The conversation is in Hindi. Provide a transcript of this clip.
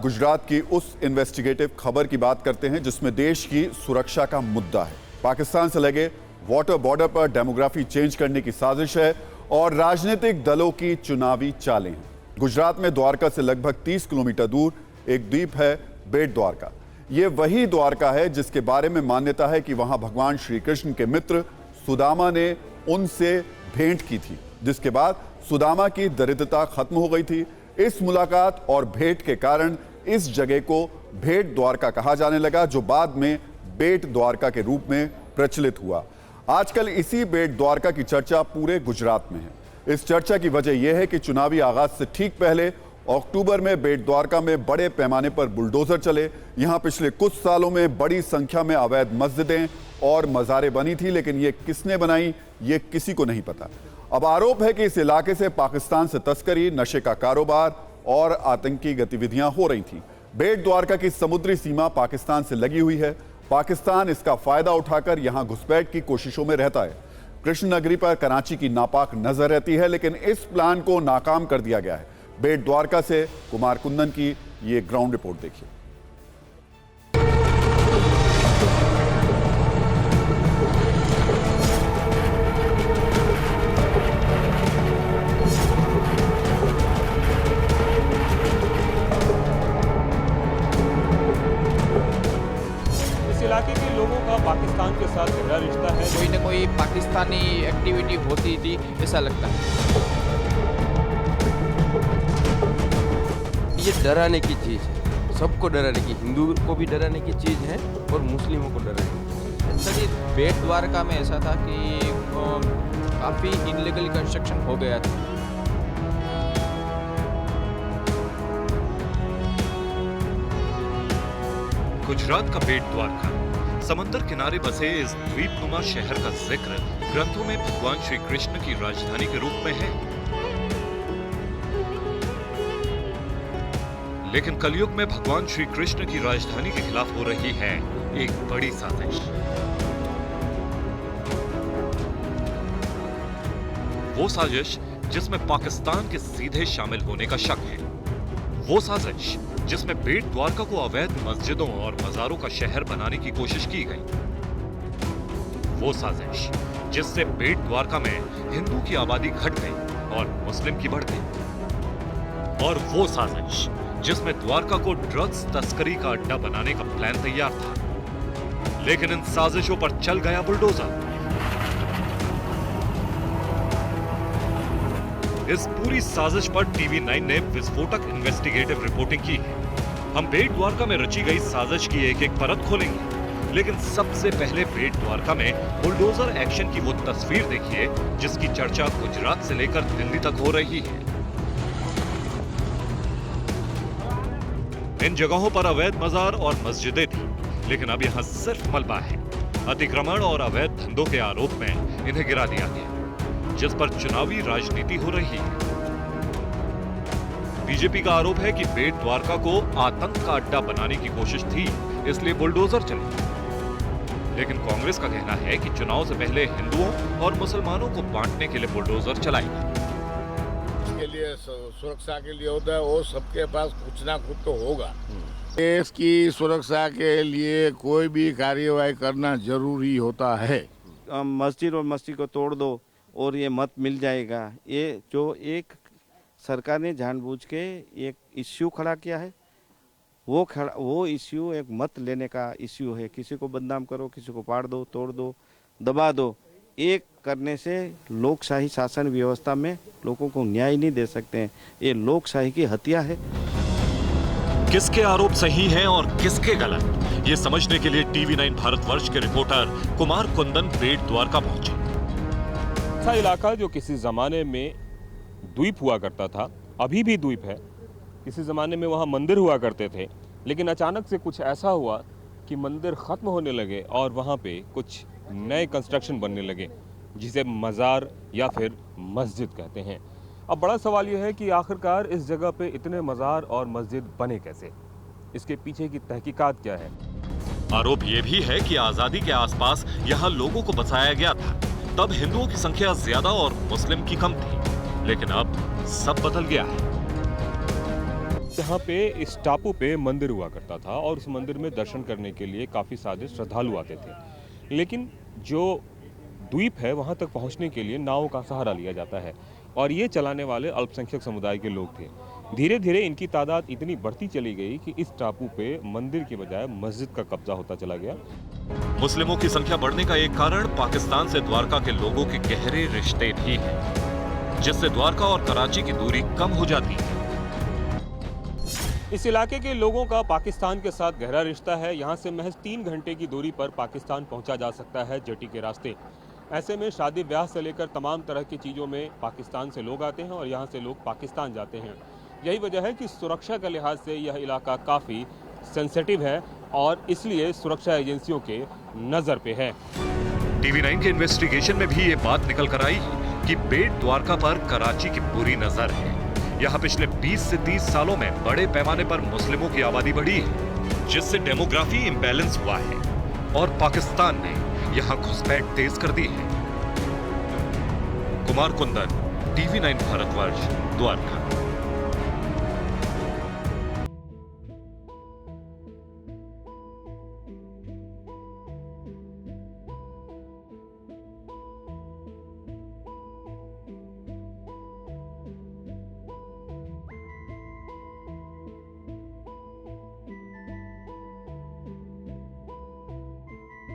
गुजरात की उस इन्वेस्टिगेटिव खबर की बात करते हैं जिसमें देश की सुरक्षा का मुद्दा है। पाकिस्तान से लगे वाटर बॉर्डर पर डेमोग्राफी चेंज करने की साजिश है और राजनीतिक दलों की चुनावी चालें हैं। गुजरात में द्वारका से लगभग 30 किलोमीटर दूर एक द्वीप है बेट द्वारका। ये वही द्वारका है जिसके बारे में मान्यता है कि वहां भगवान श्री कृष्ण के मित्र सुदामा ने उनसे भेंट की थी, जिसके बाद सुदामा की दरिद्रता खत्म हो गई थी। इस मुलाकात और भेंट के कारण इस जगह को भेट द्वारका कहा जाने लगा, जो बाद में बेट द्वारका के रूप में प्रचलित हुआ। आजकल इसी बेट द्वारका की चर्चा पूरे गुजरात में है। इस चर्चा की वजह यह है कि चुनावी आगाज से ठीक पहले अक्टूबर में बेट द्वारका में बड़े पैमाने पर बुलडोजर चले। यहां पिछले कुछ सालों में बड़ी संख्या में अवैध मस्जिदें और मज़ारें बनी थी, लेकिन ये किसने बनाई ये किसी को नहीं पता। अब आरोप है कि इस इलाके से पाकिस्तान से तस्करी, नशे का कारोबार और आतंकी गतिविधियां हो रही थी। बेट द्वारका की समुद्री सीमा पाकिस्तान से लगी हुई है। पाकिस्तान इसका फायदा उठाकर यहां घुसपैठ की कोशिशों में रहता है। कृष्ण नगरी पर कराची की नापाक नजर रहती है, लेकिन इस प्लान को नाकाम कर दिया गया है। बेट द्वारका से कुमार कुंदन की ये ग्राउंड रिपोर्ट देखिए। इलाके के लोगों का पाकिस्तान के साथ गहरा रिश्ता है। कोई ना कोई पाकिस्तानी एक्टिविटी होती थी ऐसा लगता है। ये डराने की चीज़ है, सबको डराने की, हिंदू को भी डराने की चीज़ है और मुस्लिमों को डराने की चीज़ है। सर बेट द्वारका में ऐसा था कि काफ़ी इनलीगल कंस्ट्रक्शन हो गया था। गुजरात का बेट द्वारका, समंदर किनारे बसे इस द्वीपनुमा शहर का जिक्र ग्रंथों में भगवान श्री कृष्ण की राजधानी के रूप में है। लेकिन कलयुग में भगवान श्री कृष्ण की राजधानी के खिलाफ हो रही है एक बड़ी साजिश। वो साजिश जिसमें पाकिस्तान के सीधे शामिल होने का शक है। वो साजिश जिसमें बेट द्वारका को अवैध मस्जिदों और मज़ारों का शहर बनाने की कोशिश की गई। वो साजिश जिससे बेट द्वारका में हिंदू की आबादी घट गई और मुस्लिम की बढ़ गई। और वो साजिश जिसमें द्वारका को ड्रग्स तस्करी का अड्डा बनाने का प्लान तैयार था। लेकिन इन साजिशों पर चल गया बुलडोजर। इस पूरी साजिश पर TV9 ने विस्फोटक इन्वेस्टिगेटिव रिपोर्टिंग की है। हम बेट द्वारका में रची गई साजिश की एक एक परत खोलेंगे, लेकिन सबसे पहले बेट द्वारका में बुलडोजर एक्शन की वो तस्वीर देखिए जिसकी चर्चा गुजरात से लेकर दिल्ली तक हो रही है। इन जगहों पर अवैध मजार और मस्जिदें थी, लेकिन अब यहां सिर्फ मलबा है। अतिक्रमण और अवैध धंधों के आरोप में इन्हें गिरा दिया गया, जिस पर चुनावी राजनीति हो रही है। बीजेपी का आरोप है कि बेट द्वारका को आतंक का अड्डा बनाने की कोशिश थी, इसलिए बुलडोजर चले। लेकिन कांग्रेस का कहना है कि चुनाव से पहले हिंदुओं और मुसलमानों को बांटने के लिए बुलडोजर चलाएंगे। के लिए सुरक्षा के लिए होता है, वो सबके पास कुछ ना कुछ तो होगा। देश की सुरक्षा के लिए कोई भी कार्यवाही करना जरूरी होता है। मस्जिद और मस्जिद को तोड़ दो और ये मत मिल जाएगा, ये जो एक सरकार ने जानबूझ के एक इश्यू खड़ा किया है, वो इश्यू एक मत लेने का इश्यू है। किसी को बदनाम करो, किसी को पाड़ दो, तोड़ दो, दबा दो, एक करने से लोकशाही शासन व्यवस्था में लोगों को न्याय नहीं दे सकते हैं। ये लोकशाही की हत्या है। किसके आरोप सही हैं और किसके गलत, ये समझने के लिए TV9 भारतवर्ष के रिपोर्टर कुमार कुंदन बेट द्वारका पहुंचे। ऐसा इलाका जो किसी जमाने में द्वीप हुआ करता था, अभी भी द्वीप है। किसी ज़माने में वहाँ मंदिर हुआ करते थे, लेकिन अचानक से कुछ ऐसा हुआ कि मंदिर ख़त्म होने लगे और वहाँ पे कुछ नए कंस्ट्रक्शन बनने लगे, जिसे मज़ार या फिर मस्जिद कहते हैं। अब बड़ा सवाल यह है कि आखिरकार इस जगह पे इतने मज़ार और मस्जिद बने कैसे, इसके पीछे की तहकीकात क्या है। आरोप ये भी है कि आज़ादी के आसपास यहाँ लोगों को बसाया गया था, तब हिंदुओं की संख्या ज्यादा और मुस्लिम की कम थी, लेकिन अब सब बदल गया है। यहाँ पे इस टापू पे मंदिर हुआ करता था और उस मंदिर में दर्शन करने के लिए काफ़ी सारे श्रद्धालु आते थे। लेकिन जो द्वीप है वहाँ तक पहुँचने के लिए नाव का सहारा लिया जाता है और ये चलाने वाले अल्पसंख्यक समुदाय के लोग थे। धीरे धीरे इनकी तादाद इतनी बढ़ती चली गई कि इस टापू पे मंदिर के बजाय मस्जिद का कब्जा होता चला गया। मुस्लिमों की संख्या बढ़ने का एक कारण पाकिस्तान से द्वारका के लोगों के गहरे रिश्ते भी हैं, जिससे द्वारका और कराची की दूरी कम हो जाती है। इस इलाके के लोगों का पाकिस्तान के साथ गहरा रिश्ता है। यहाँ से महज 3 घंटे की दूरी पर पाकिस्तान पहुँचा जा सकता है जेटी के रास्ते। ऐसे में शादी ब्याह से लेकर तमाम तरह की चीज़ों में पाकिस्तान से लोग आते हैं और यहाँ से लोग पाकिस्तान जाते हैं। यही वजह है कि सुरक्षा के लिहाज से यह इलाका काफ़ी सेंसिटिव है और इसलिए सुरक्षा एजेंसियों के नज़र पे है। TV9 के इन्वेस्टिगेशन में भी ये बात निकल कर आई कि बेट द्वारका पर कराची की बुरी नजर है। यहाँ पिछले 20 से 30 सालों में बड़े पैमाने पर मुस्लिमों की आबादी बढ़ी है, जिससे डेमोग्राफी इम्बैलेंस हुआ है और पाकिस्तान ने यहाँ घुसपैठ तेज कर दी है। कुमार कुंदन, TV9 भारतवर्ष, द्वारका।